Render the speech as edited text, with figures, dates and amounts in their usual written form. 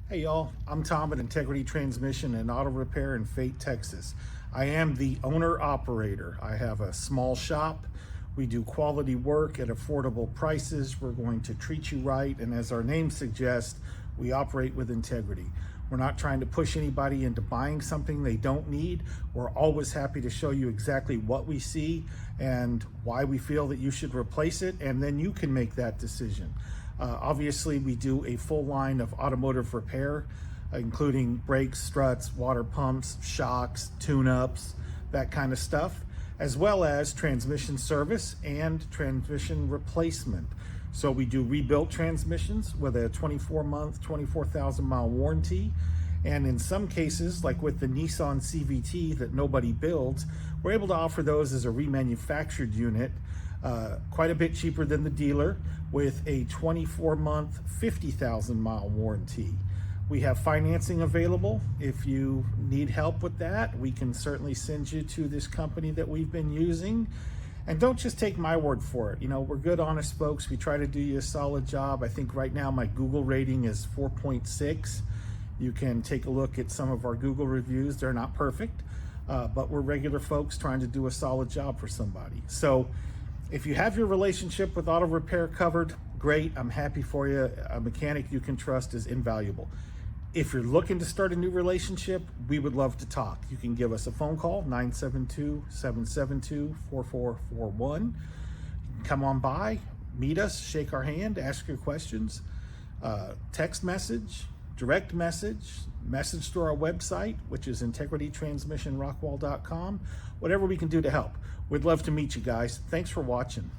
Hey y'all, I'm Tom at Integrity Transmission and Auto Repair in Fate, Texas. I am the owner-operator. I have a small shop. We do quality work at affordable prices. We're going to treat you right, and as our name suggests, we operate with integrity. We're not trying to push anybody into buying something they don't need. We're always happy to show you exactly what we see and why we feel that you should replace it, and then you can make that decision. Obviously, we do a full line of automotive repair, including brakes, struts, water pumps, shocks, tune-ups, that kind of stuff, as well as transmission service and transmission replacement. So we do rebuilt transmissions with a 24-month, 24,000-mile warranty. And in some cases, like with the Nissan CVT that nobody builds, we're able to offer those as a remanufactured unit, quite a bit cheaper than the dealer, with a 24-month, 50,000-mile warranty. We have financing available. If you need help with that, we can certainly send you to this company that we've been using. And don't just take my word for it. You know, we're good, honest folks. We try to do you a solid job. I think right now my Google rating is 4.6. You can take a look at some of our Google reviews. They're not perfect, but we're regular folks trying to do a solid job for somebody. So if you have your relationship with auto repair covered, great. I'm happy for you. A mechanic you can trust is invaluable. If you're looking to start a new relationship, we would love to talk. You can give us a phone call, 972-772-4441. Come on by, meet us, shake our hand, ask your questions. Text message, direct message to our website, which is integritytransmissionrockwall.com. Whatever we can do to help. We'd love to meet you guys. Thanks for watching.